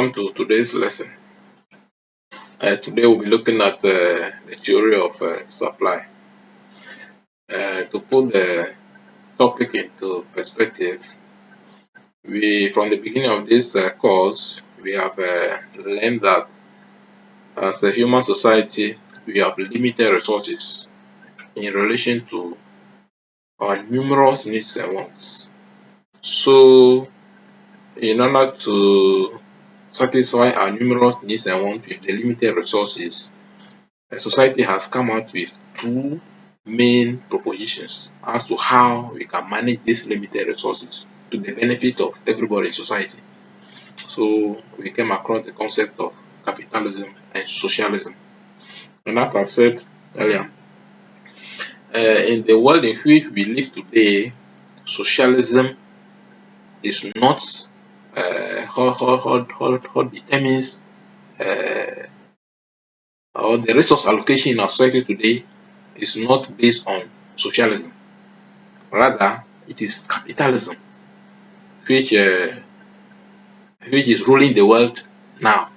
Welcome to today's lesson. Today we'll be looking at the theory of supply. To put the topic into perspective, from the beginning of this course, we have learned that as a human society, we have limited resources in relation to our numerous needs and wants. So, in order to satisfy our numerous needs and wants with the limited resources, society has come out with two main propositions as to how we can manage these limited resources to the benefit of everybody in society. So we came across the concept of capitalism and socialism. And as I've said earlier, in the world in which we live today, socialism is not what determines uh, or the resource allocation in our society today is not based on socialism. Rather, it is capitalism which uh, which is ruling the world now.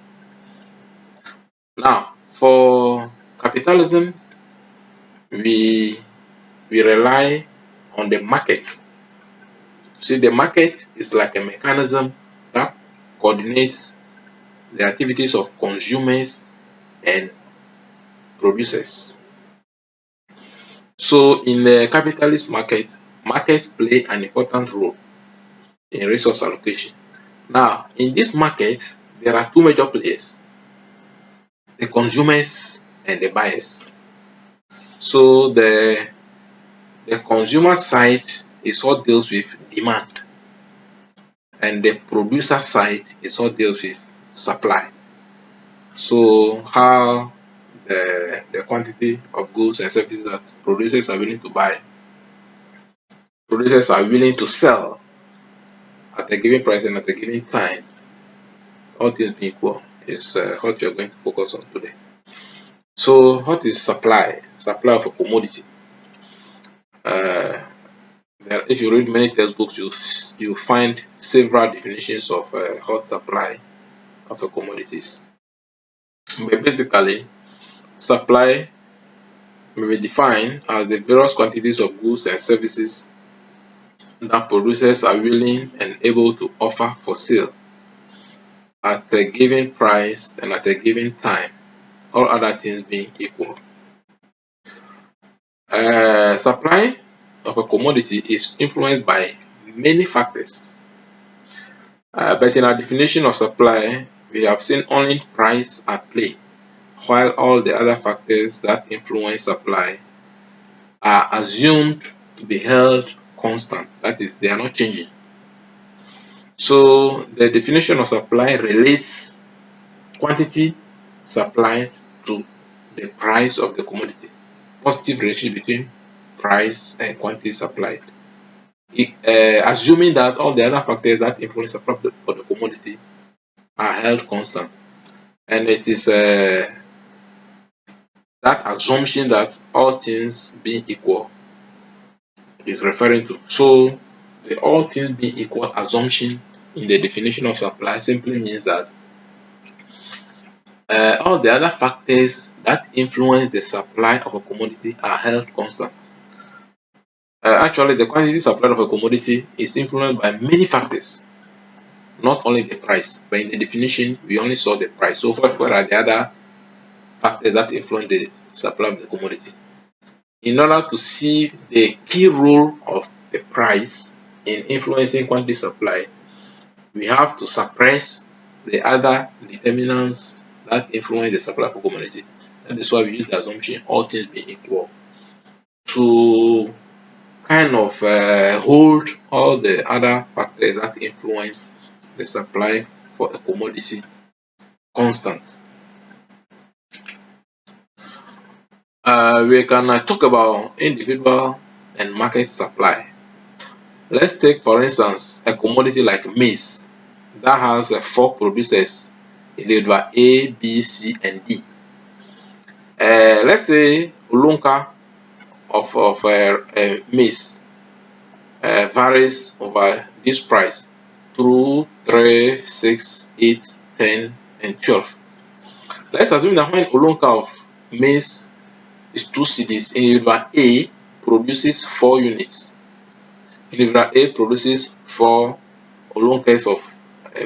Now, for capitalism, we we rely on the market. See, the market is like a mechanism that coordinates the activities of consumers and producers. So, in the capitalist market, markets play an important role in resource allocation. Now, in this market, there are two major players: the consumers and the buyers. So the consumer side is what deals with demand, and the producer side is what deals with supply. So how the quantity of goods and services that producers are willing to buy, producers are willing to sell at a given price and at a given time, all things being equal, is what you're going to focus on today. So what is supply? Supply of a commodity. Uh, if you read many textbooks, you find several definitions of hot supply of a commodities. But basically, supply may be defined as the various quantities of goods and services that producers are willing and able to offer for sale at a given price and at a given time, all other things being equal. Supply of a commodity is influenced by many factors. But in our definition of supply, we have seen only price at play, while all the other factors that influence supply are assumed to be held constant. That is, they are not changing. So the definition of supply relates quantity supplied to the price of the commodity. Positive relation between price and quantity supplied. Assuming that all the other factors that influence supply for the commodity are held constant. And it is that assumption that all things being equal is referring to. So the all things being equal assumption in the definition of supply simply means that all the other factors that influence the supply of a commodity are held constant. Actually, the quantity supplied of a commodity is influenced by many factors, not only the price. But in the definition, we only saw the price. So what are the other factors that influence the supply of the commodity? In order to see the key role of the price in influencing quantity supply, we have to suppress the other determinants that influence the supply of a commodity. That is why we use the assumption all things being equal to kind of hold all the other factors that influence the supply for a commodity constant. We can talk about individual and market supply. Let's take, for instance, a commodity like maize that has four producers, individual A, B, C, and D. Let's say Ulunka of maize varies over this price: 2, 3, 6, 8, 10, and 12. Let's assume that when Olonka of maize is 2 cedis, individual A produces 4 units. Individual A produces 4 Olonkas of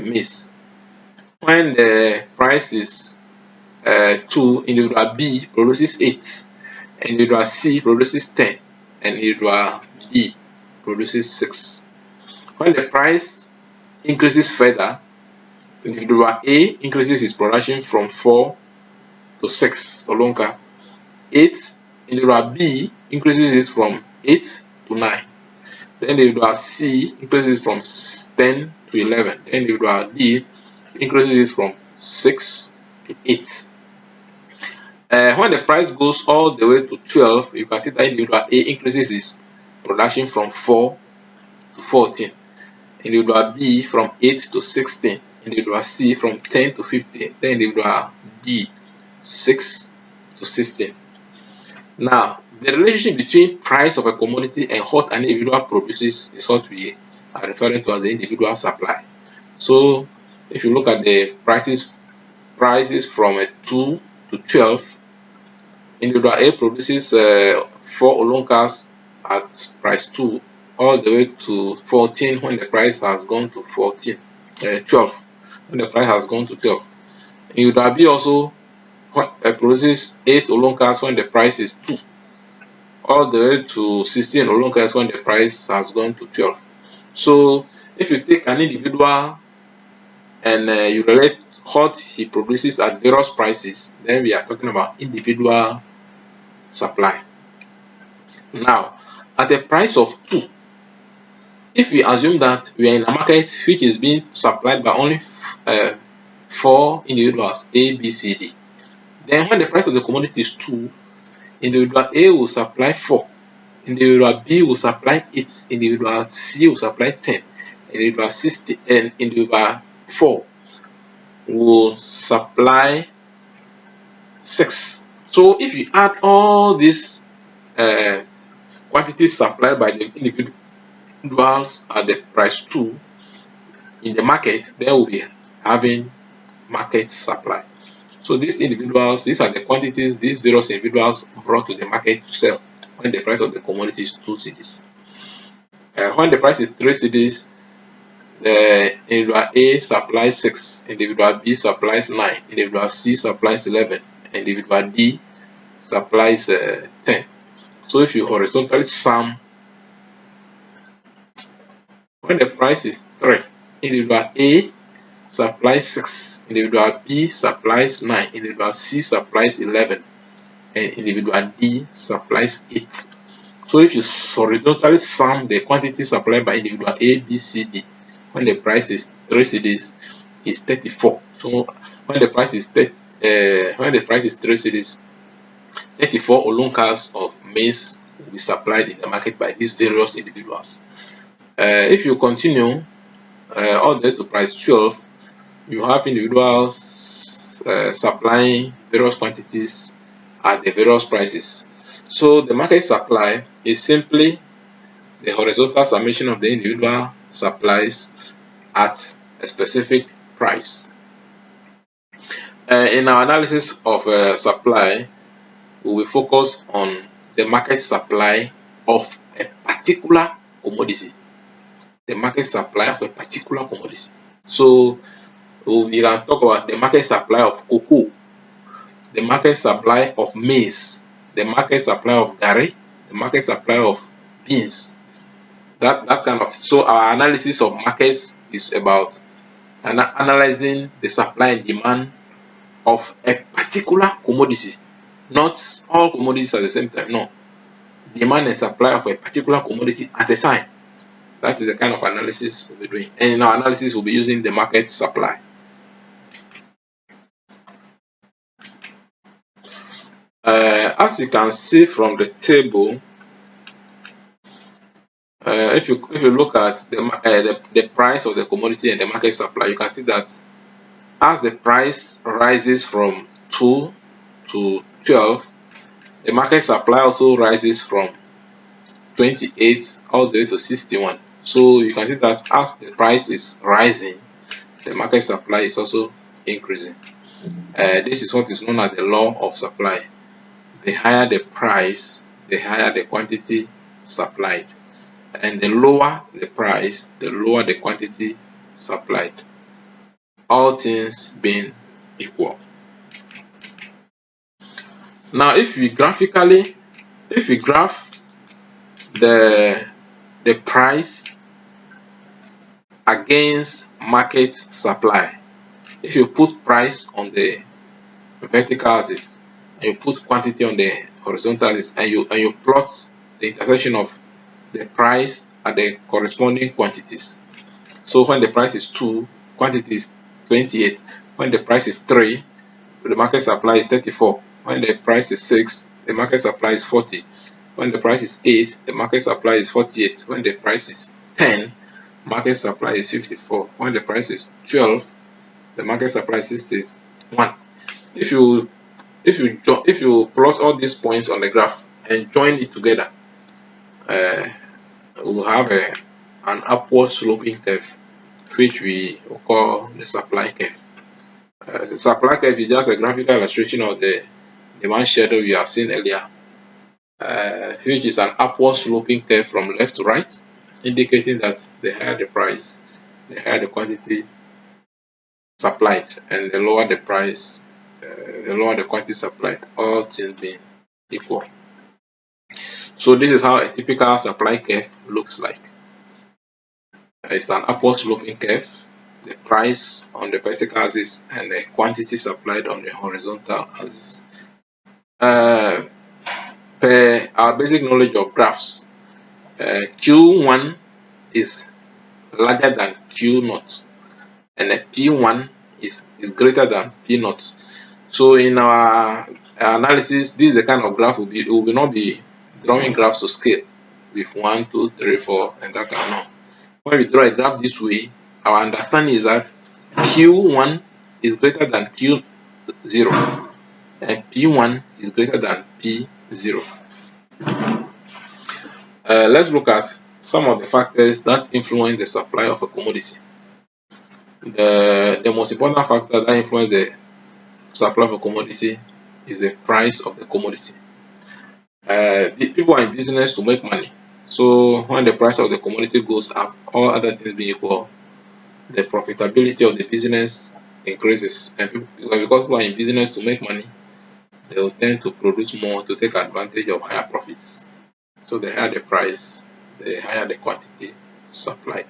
maize. When the price is 2, individual B produces 8, individual C produces 10, and individual D produces 6. When the price increases further, individual A increases his production from 4 to 6 Olonka. 8, individual B increases it from 8 to 9. Then individual C increases from 10 to 11. Then individual D increases it from 6 to 8. When the price goes all the way to 12, you can see that individual A increases his production from 4 to 14. Individual B from 8 to 16. Individual C from 10 to 15. Then individual D 6 to 16. Now, the relationship between price of a commodity and what an individual produces is what we are referring to as the individual supply. So, if you look at the prices from 2 to 12, individual A produces 4 Olonkas at price 2 all the way to 14 when the price has gone to 12 when the price has gone to 12. Individual B also produces 8 Olonkas when the price is 2 all the way to 16 Olonkas when the price has gone to 12. So if you take an individual and you relate what he produces at various prices, then we are talking about individual supply. Now, at the price of 2, if we assume that we are in a market which is being supplied by only 4 individuals, A, B, C, D, then when the price of the commodity is 2, individual A will supply 4, individual B will supply 8, individual C will supply 10, individual 60, and individual 4 will supply 6. So if you add all these quantities supplied by the individuals at the price 2 in the market, then we'll be having market supply. So these are the quantities these various individuals brought to the market to sell when the price of the commodity is 2 cedis. When the price is 3 cedis, the individual A supplies 6, individual B supplies 9, individual C supplies 11, individual D supplies 10. So if you horizontally sum, when the price is 3, individual A supplies 6, individual B supplies 9, individual C supplies 11, and individual D supplies 8. So if you horizontally sum the quantity supplied by individual A, B, C, D, when the price is 3 cedis, is 34. So when the price is 3 cedis, 34 Olonkas of maize will be supplied in the market by these various individuals. If you continue all the way to price 12, you have individuals supplying various quantities at the various prices. So the market supply is simply the horizontal summation of the individual supplies at a specific price. In our analysis of supply, we will focus on the market supply of a particular commodity. The market supply of a particular commodity. So we can talk about the market supply of cocoa, the market supply of maize, the market supply of garri, the market supply of beans. That kind of. So our analysis of markets is about analyzing the supply and demand of a particular commodity, not all commodities at the same time. No, demand and supply of a particular commodity at a time. That is the kind of analysis we'll be doing. And in our analysis, we'll be using the market supply. As you can see from the table, if you look at the price of the commodity and the market supply, you can see that as the price rises from 2 to 12, the market supply also rises from 28 all the way to 61. So you can see that as the price is rising, the market supply is also increasing. This is what is known as the law of supply. The higher the price, the higher the quantity supplied, and the lower the price, the lower the quantity supplied, all things being equal. Now if we graph the price against market supply, if you put price on the vertical axis and you put quantity on the horizontal axis, and you plot the intersection of the price at the corresponding quantities. So when the price is 2, quantity is 28. When the price is 3, the market supply is 34. When the price is 6, the market supply is 40. When the price is 8, the market supply is 48. When the price is 10, market supply is 54. When the price is 12, the market supply is 61. If you plot all these points on the graph and join it together, we'll have an upward sloping curve, which we will call the supply curve. The supply curve is just a graphical illustration of the demand schedule we have seen earlier, which is an upward sloping curve from left to right, indicating that the higher the price, the higher the quantity supplied, and the lower the price, the lower the quantity supplied, all things being equal. So this is how a typical supply curve looks like. It's an upward sloping curve, the price on the vertical axis and the quantity supplied on the horizontal axis. Per our basic knowledge of graphs, Q1 is larger than Q0, and P1 is greater than P0. So in our analysis, this is the kind of graph we will not be drawing graphs to scale with 1, 2, 3, 4, and that kind of. When we draw a graph this way, our understanding is that Q1 is greater than Q0 and P1 is greater than P0. Let's look at some of the factors that influence the supply of a commodity. The most important factor that influences the supply of a commodity is the price of the commodity. People are in business to make money. So when the price of the commodity goes up, all other things being equal, the profitability of the business increases. And because people are in business to make money, they will tend to produce more to take advantage of higher profits. So the higher the price, the higher the quantity supplied.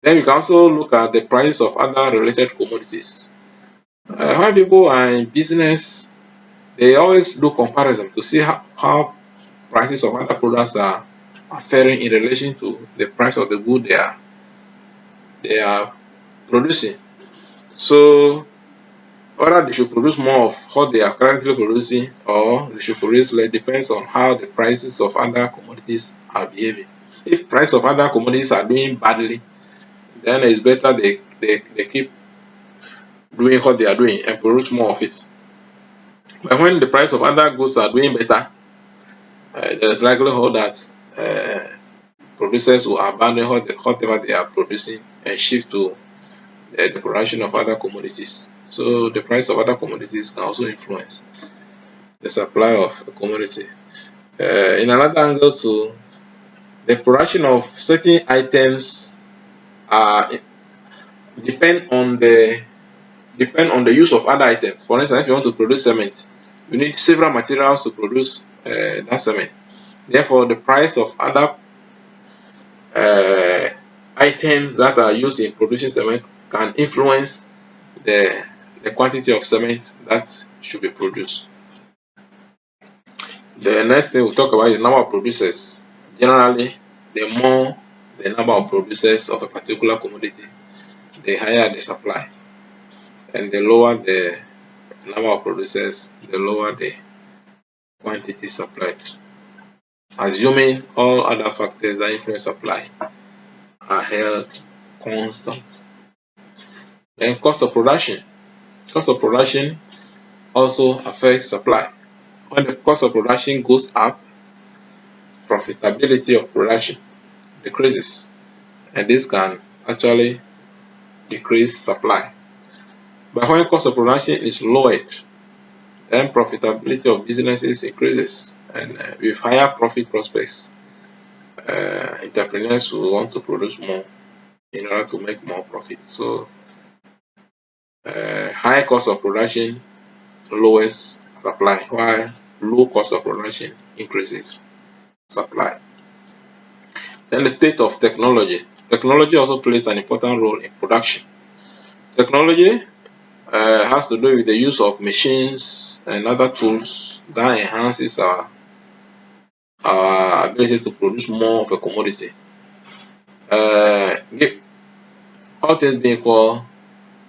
Then we can also look at the price of other related commodities. When people are in business, they always do comparison to see how prices of other products are faring in relation to the price of the good they are producing. So whether they should produce more of what they are currently producing or they should produce less depends on how the prices of other commodities are behaving. If price of other commodities are doing badly, then it's better they keep doing what they are doing and produce more of it. But when the price of other goods are doing better, there's likelihood that producers will abandon whatever they are producing and shift to the production of other commodities. So the price of other commodities can also influence the supply of a commodity. In another angle too, the production of certain items depend on the use of other items. For instance, if you want to produce cement, you need several materials to produce that cement. Therefore, the price of other items that are used in producing cement can influence the quantity of cement that should be produced. The next thing we'll talk about is number of producers. Generally, the more the number of producers of a particular commodity, the higher the supply, and the lower the number of producers, the lower the quantity supplied. Assuming all other factors that influence supply are held constant. Then cost of production. Cost of production also affects supply. When the cost of production goes up, profitability of production decreases, and this can actually decrease supply. But when cost of production is lowered, then profitability of businesses increases, and with higher profit prospects, entrepreneurs will want to produce more in order to make more profit. So high cost of production lowers supply, while low cost of production increases supply. Then the state of technology. Technology also plays an important role in production. Technology has to do with the use of machines and other tools that enhances our ability to produce more of a commodity. All things being equal,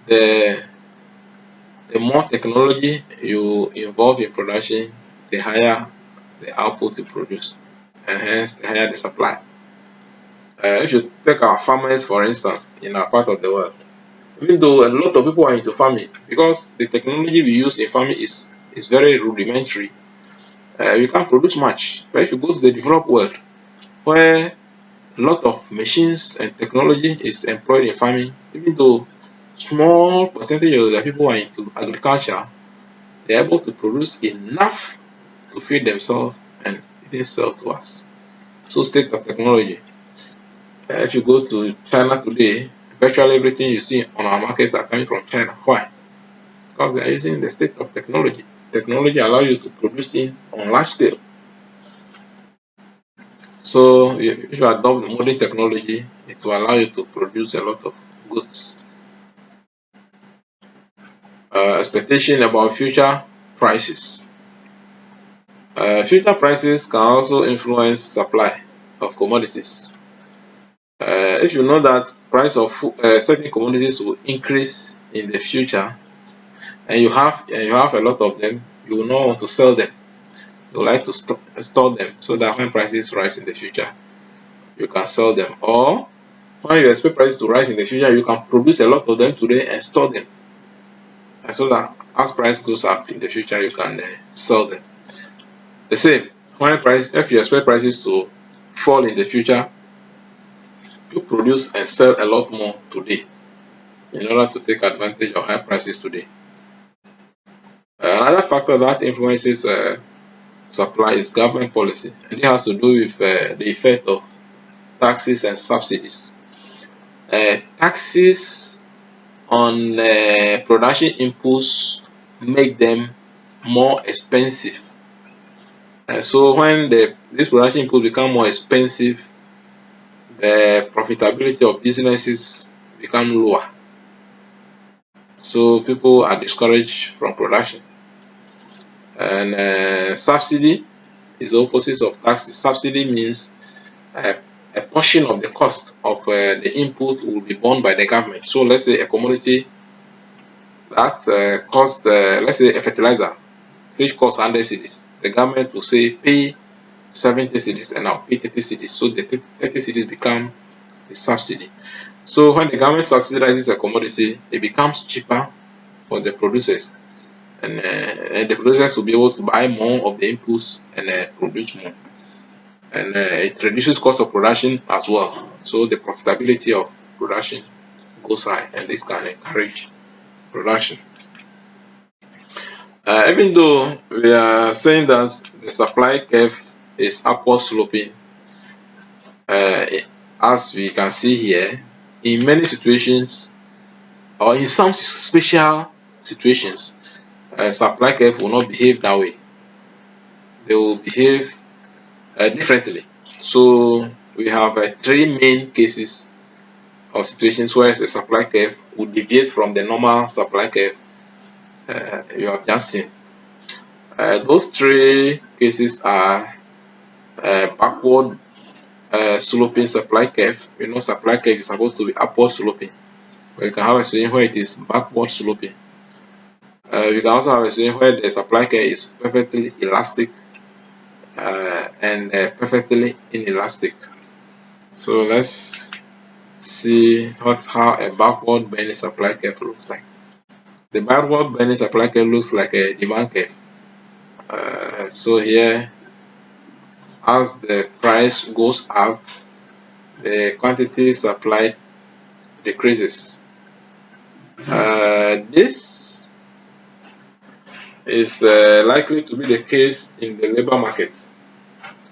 the the more technology you involve in production, the higher the output you produce, and hence the higher the supply. If you take our farmers for instance in our part of the world, even though a lot of people are into farming, because the technology we use in farming is very rudimentary, we can't produce much. But if you go to the developed world, where a lot of machines and technology is employed in farming, even though small percentage of the people are into agriculture, they're able to produce enough to feed themselves and even sell to us. So state of technology. If you go to China today, virtually everything you see on our markets are coming from China. Why? Because they are using the state of technology. Technology allows you to produce things on large scale. So if you adopt modern technology, it will allow you to produce a lot of goods. Expectation about future prices. Future prices can also influence supply of commodities. If you know that price of certain commodities will increase in the future, and you have a lot of them, you will not want to sell them. You would like to store them so that when prices rise in the future, you can sell them. Or when you expect prices to rise in the future, you can produce a lot of them today and store them, and so that as price goes up in the future, you can sell them. The same when price if you expect prices to fall in the future, you produce and sell a lot more today in order to take advantage of high prices today. Another factor that influences supply is government policy, and it has to do with the effect of taxes and subsidies. Taxes on production inputs make them more expensive. So when this production input become more expensive, the profitability of businesses become lower. So people are discouraged from production. And subsidy is the opposite of taxes. Subsidy means uh, a portion of the cost of the input will be borne by the government. So let's say a commodity that cost, let's say a fertilizer, which costs 100 cedis. The government will say pay 70 cedis and I'll pay 30 cedis. So the 30 cedis become the subsidy. So when the government subsidizes a commodity, it becomes cheaper for the producers, and the producers will be able to buy more of the inputs and produce more. And it reduces cost of production as well. So the profitability of production goes high, and this can encourage production. Even though we are saying that the supply curve is upward sloping, uh, as we can see here, in many situations or in some special situations, supply curve will not behave that way. They will behave differently. So we have three main cases of situations where the supply curve would deviate from the normal supply curve you have just seen. Those three cases are backward sloping supply curve. You know, supply curve is supposed to be upward sloping, but you can have a situation where it is backward sloping. You can also have a situation where the supply curve is perfectly elastic and perfectly inelastic. So let's see how a backward bending supply curve looks like. The backward bending supply curve looks like a demand curve. So here, as the price goes up, the quantity supplied decreases. This is likely to be the case in the labor market.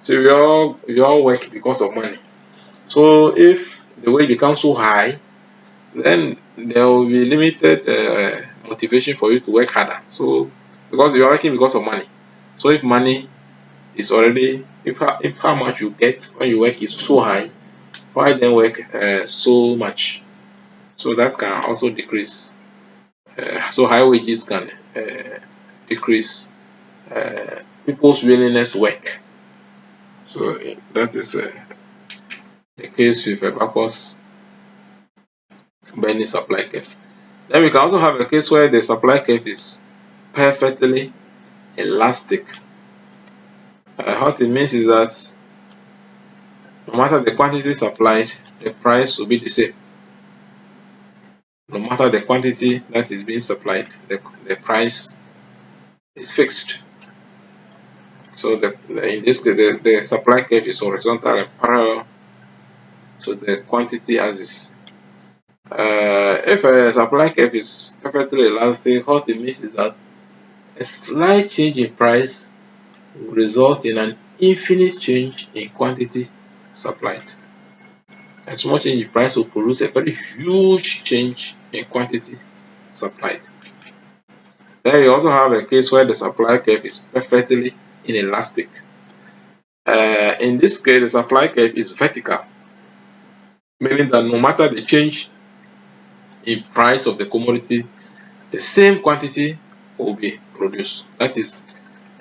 So we all work because of money. So if the wage becomes so high, then there will be limited motivation for you to work harder. So because you are working because of money. So if money is already if how much you get when you work is so high, why then work so much? So that can also decrease. So high wages can decrease people's willingness to work. So that is the case with a backwards bending supply curve. Then we can also have a case where the supply curve is perfectly elastic. What it means is that no matter the quantity supplied, the price will be the same. No matter the quantity that is being supplied, the price is fixed. So in this case, the supply curve is horizontal and parallel to the quantity axis. If a supply curve is perfectly elastic, what it means is that a slight change in price will result in an infinite change in quantity supplied. A small change in price will produce a very huge change in quantity supplied. Then you also have a case where the supply curve is perfectly inelastic. In this case, the supply curve is vertical, meaning that no matter the change in price of the commodity, the same quantity will be produced. That is,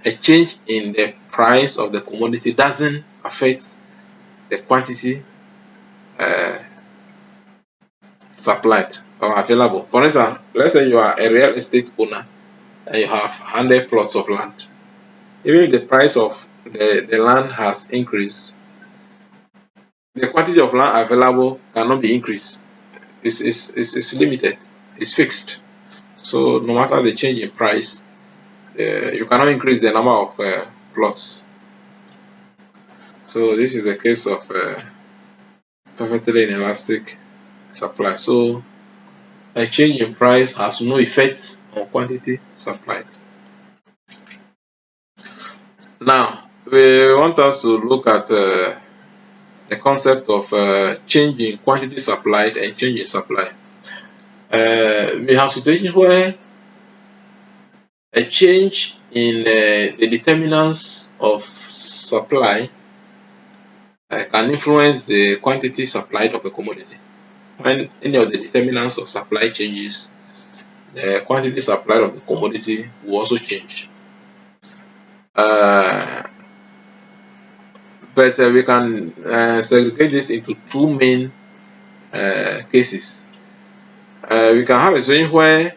a change in the price of the commodity doesn't affect the quantity uh, supplied or available. For instance, let's say you are a real estate owner and you have 100 plots of land. Even if the price of the land has increased, the quantity of land available cannot be increased. It's limited, it's fixed. So no matter the change in price, you cannot increase the number of plots. So this is the case of perfectly inelastic supply. So a change in price has no effect on quantity supplied. Now, we want us to look at the concept of change in quantity supplied and change in supply. We have situations where a change in the determinants of supply can influence the quantity supplied of a commodity. When any of the determinants of supply changes, the quantity supplied of the commodity will also change. Uh, but we can segregate this into two main cases. We can have a situation where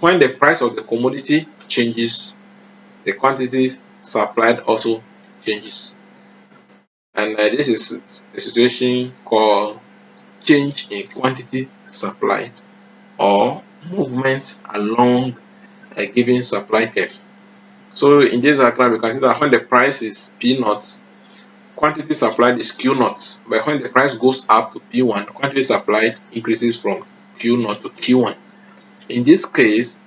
when the price of the commodity changes, the quantity supplied also changes. And this is a situation called change in quantity supplied or movement along a given supply curve. So in this diagram, we can see that when the price is P naught, quantity supplied is Q naught. But when the price goes up to P1, quantity supplied increases from Q naught to Q1. In this case,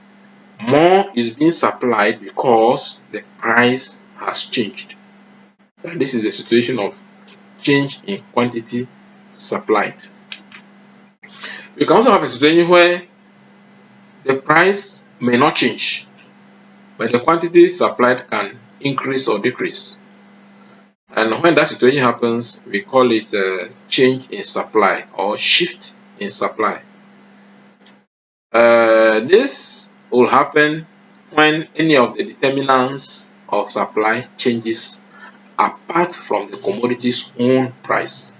more is being supplied because the price has changed. And this is the situation of change in quantity supplied. We can also have a situation where the price may not change, but the quantity supplied can increase or decrease. And when that situation happens, we call it a change in supply or shift in supply. This will happen when any of the determinants of supply changes apart from the commodity's own price.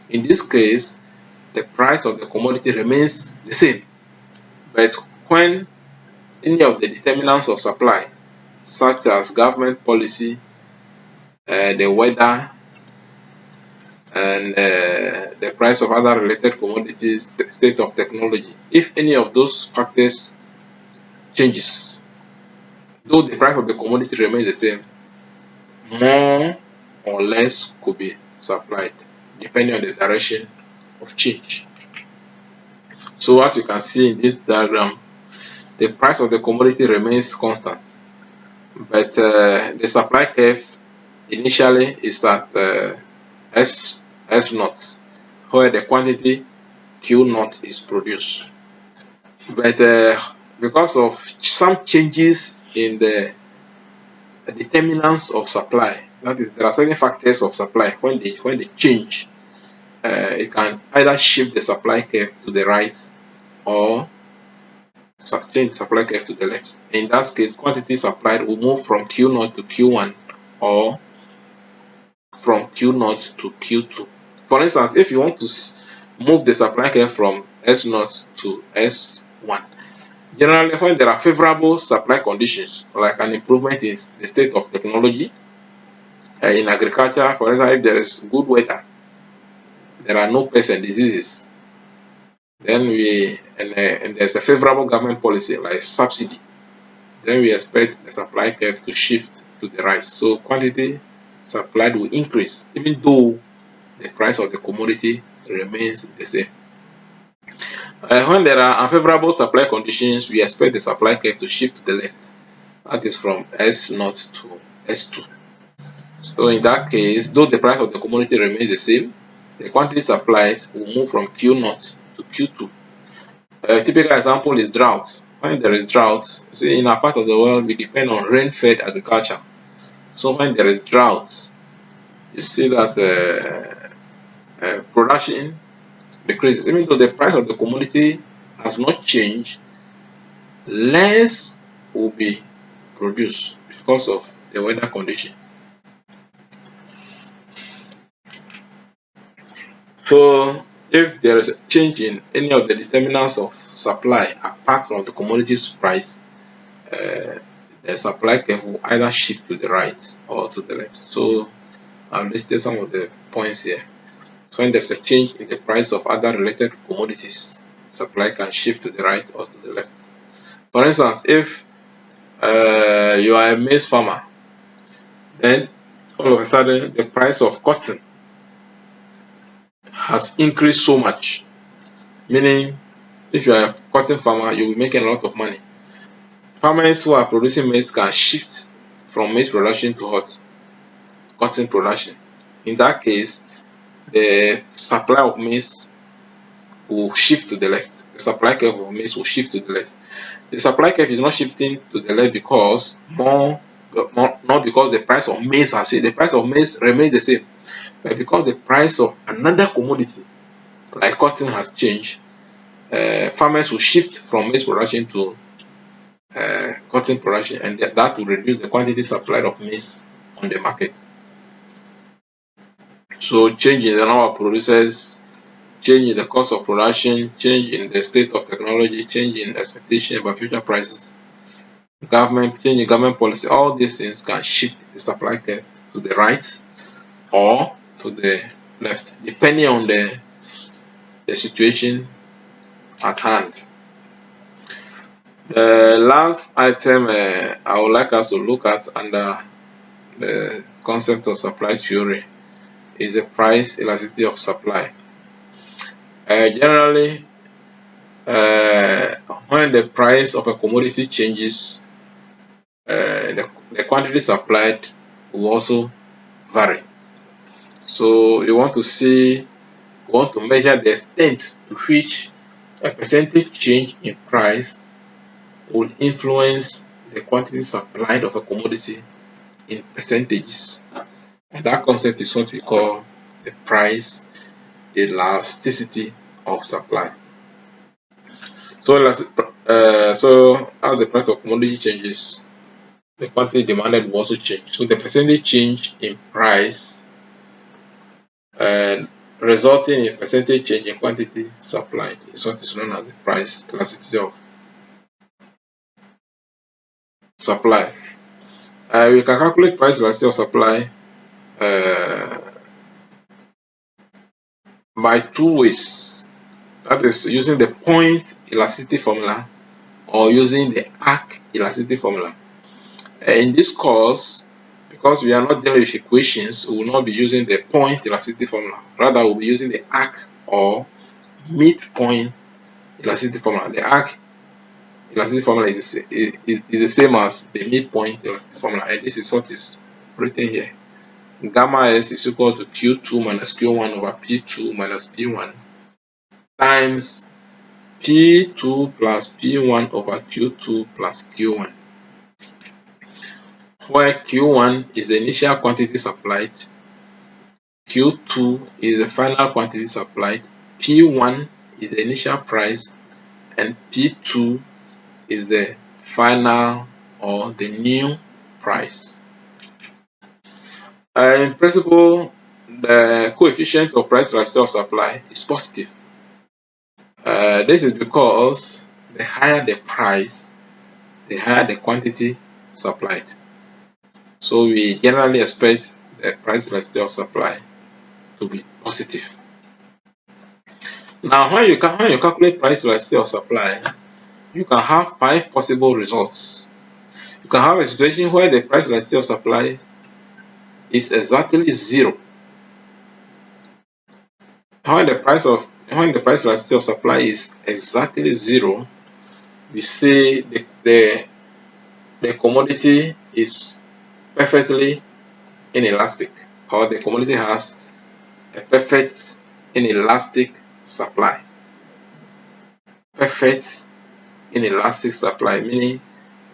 In this case, the price of the commodity remains the same, but when any of the determinants of supply, such as government policy, the weather, and the price of other related commodities, the state of technology, if any of those factors changes, though the price of the commodity remains the same, more or less could be supplied depending on the direction of change. So as you can see in this diagram, the price of the commodity remains constant. But the supply curve initially is at S naught, where the quantity Q naught is produced. But because of some changes in the determinants of supply, that is, there are certain factors of supply when they change, it can either shift the supply curve to the right or change the supply curve to the left. In that case, quantity supplied will move from Q0 to Q1 or from Q0 to Q2. For instance, if you want to move the supply curve from S0 to S1, generally when there are favorable supply conditions, like an improvement in the state of technology, in agriculture, for example, if there is good weather, there are no pests and diseases, then and there's a favorable government policy like subsidy, then we expect the supply curve to shift to the right. So quantity supplied will increase, even though the price of the commodity remains the same. When there are unfavorable supply conditions, we expect the supply curve to shift to the left. That is from S0 to S2. So in that case, though the price of the commodity remains the same, the quantity supplied will move from Q0 to Q2. A typical example is drought. When there is drought, see, in our part of the world, we depend on rain-fed agriculture. So when there is drought, you see that production decreases. Even though the price of the commodity has not changed, less will be produced because of the weather condition. So if there is a change in any of the determinants of supply apart from the commodity's price, the supply curve will either shift to the right or to the left. So I've listed some of the points here. So when there's a change in the price of other related commodities, supply can shift to the right or to the left. For instance, if you are a maize farmer, then all of a sudden the price of cotton has increased so much, meaning if you are a cotton farmer, you'll be making a lot of money. Farmers who are producing maize can shift from maize production to what? Cotton production. In that case, the supply of maize will shift to the left. The supply curve of maize will shift to the left. The supply curve is not shifting to the left because not because the price of maize has changed. The price of maize remains the same, but because the price of another commodity like cotton has changed, farmers will shift from maize production to cotton production, and that will reduce the quantity supplied of maize on the market. So change in the number of producers, change in the cost of production, change in the state of technology, change in expectation about future prices, change in government policy, all these things can shift the supply curve to the right or to the left, depending on the situation at hand. The last item I would like us to look at under the concept of supply theory is the price elasticity of supply. Generally, when the price of a commodity changes, the quantity supplied will also vary. So you want to measure the extent to which a percentage change in price will influence the quantity supplied of a commodity in percentages. And that concept is what we call the price elasticity of supply. So, so as the price of commodity changes, the quantity demanded will also change. So the percentage change in price resulting in percentage change in quantity supplied is what is known as the price elasticity of supply. We can calculate price elasticity of supply by two ways. That is using the point elasticity formula or using the arc elasticity formula. In this course, because we are not dealing with equations, we will not be using the point elasticity formula. Rather, we'll be using the arc or midpoint elasticity formula. The arc elasticity formula is the same as the midpoint elasticity formula, and this is what is written here. Gamma S is equal to Q2 minus Q1 over P2 minus P1 times P2 plus P1 over Q2 plus Q1, where Q1 is the initial quantity supplied, Q2 is the final quantity supplied, P1 is the initial price, and P2 is the final or the new price. In principle, the coefficient of price elasticity of supply is positive. This is because the higher the price, the higher the quantity supplied. So we generally expect the price elasticity of supply to be positive. Now, when you calculate price elasticity of supply, you can have 5 possible results. You can have a situation where the price elasticity of supply is exactly 0. When the price elasticity of supply is exactly 0, we say the commodity is perfectly inelastic, or the commodity has a perfect inelastic supply. Perfect inelastic supply, meaning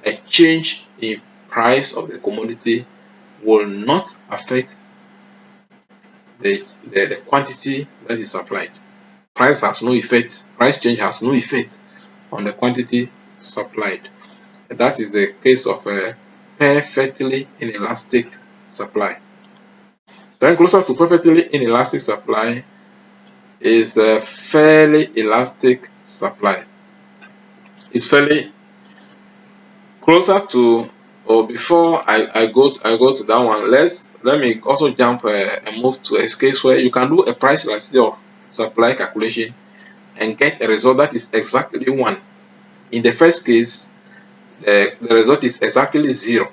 a change in price of the commodity will not affect the quantity that is supplied. Price has no effect, price change has no effect on the quantity supplied. That is the case of a perfectly inelastic supply. Then closer to perfectly inelastic supply is a fairly elastic supply. It's fairly closer to, or before I go to that one, let me also jump and move to a case where you can do a price elasticity of supply calculation and get a result that is exactly 1. In the first case, the result is exactly 0,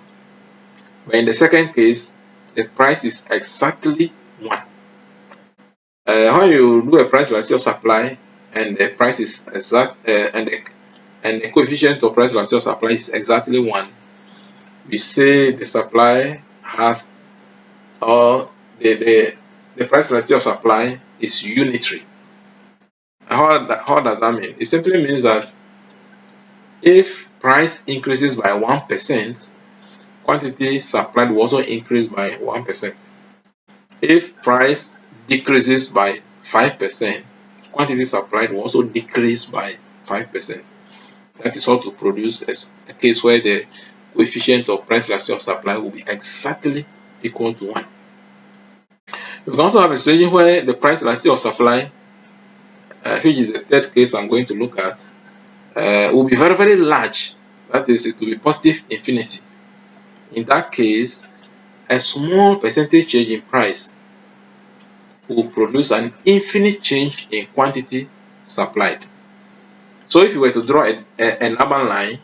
but in the second case, the price is exactly 1. When you do a price elasticity of supply and the price is exact, and the coefficient of price elasticity of supply is exactly 1, we say the supply has, or the price elasticity of supply is unitary. How does that mean? It simply means that if price increases by 1%, quantity supplied will also increase by 1%. If price decreases by 5%, quantity supplied will also decrease by 5%. That is how to produce a case where the coefficient of price elasticity of supply will be exactly equal to 1. We can also have a situation where the price elasticity of supply, which is the third case I'm going to look at, will be very, very large. That is, it will be positive infinity. In that case, a small percentage change in price will produce an infinite change in quantity supplied. So if you were to draw an urban line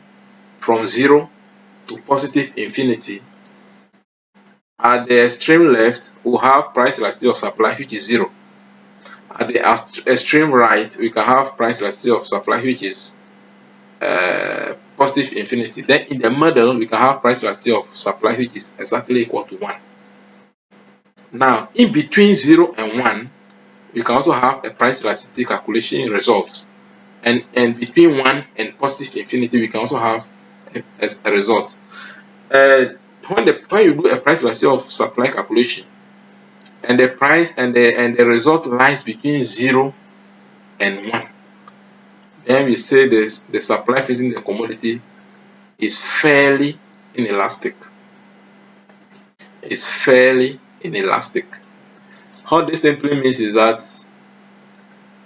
from 0 to positive infinity, at the extreme left, we'll have price elasticity of supply, which is 0. At the extreme right, we can have price elasticity of supply, which is positive infinity. Then in the middle, we can have price elasticity of supply, which is exactly equal to 1. Now, in between 0 and 1, we can also have a price elasticity calculation result. And between 1 and positive infinity, we can also have a result. When you do a price elasticity of supply calculation, and the price and the result lies between 0 and 1, then we say the supply facing the commodity is fairly inelastic. It's fairly inelastic. What this simply means is that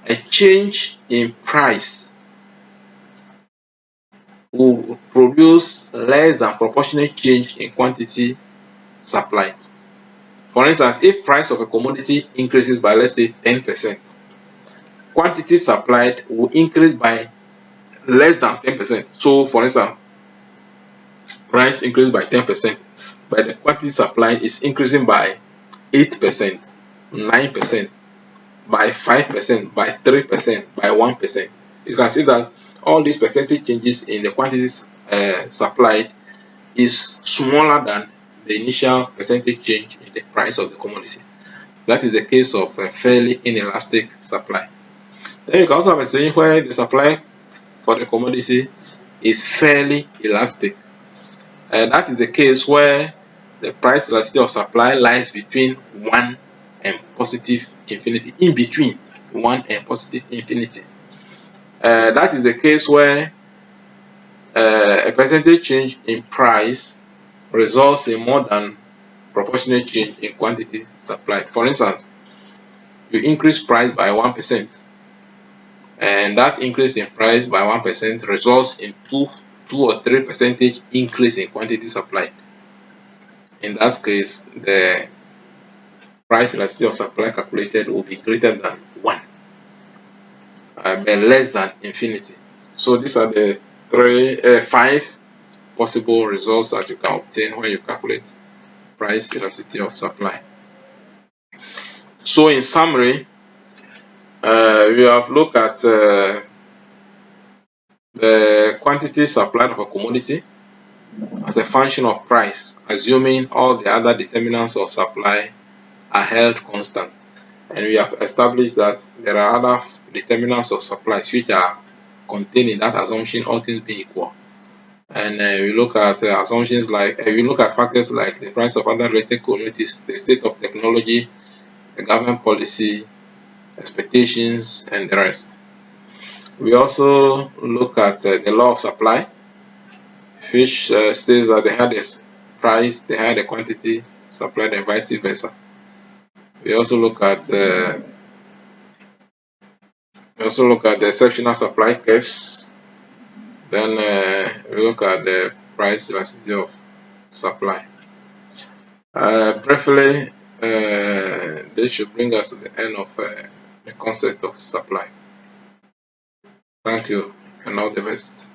a change in price will produce less than proportionate change in quantity supplied. For instance, if price of a commodity increases by, let's say, 10%, quantity supplied will increase by less than 10%. So, for instance, price increased by 10%, but the quantity supplied is increasing by 8%, 9%, by 5%, by 3%, by 1%. You can see that all these percentage changes in the quantities supplied is smaller than the initial percentage change in the price of the commodity. That is the case of a fairly inelastic supply. Then you can also have a situation where the supply for the commodity is fairly elastic. And that is the case where the price elasticity of supply lies between 1 and positive infinity, in between 1 and positive infinity. That is the case where a percentage change in price results in more than proportionate change in quantity supplied. For instance, you increase price by 1%, and that increase in price by 1% results in 2 or 3 percentage increase in quantity supplied. In that case, the price elasticity of supply calculated will be greater than 1, but less than infinity. So these are the 5 possible results that you can obtain when you calculate price elasticity of supply. So in summary, we have looked at the quantity supplied of a commodity as a function of price, assuming all the other determinants of supply are held constant. And we have established that there are other determinants of supply which are contained in that assumption, all things being equal. And we look at assumptions like we look at factors like the price of other related commodities, the state of technology, the government policy, expectations, and the rest. We also look at the law of supply, which states that the higher the price, the higher the quantity supplied, and vice versa. We also look at the exceptional supply curves. Then we look at the price elasticity of supply. Briefly, this should bring us to the end of the concept of supply. Thank you, and all the best.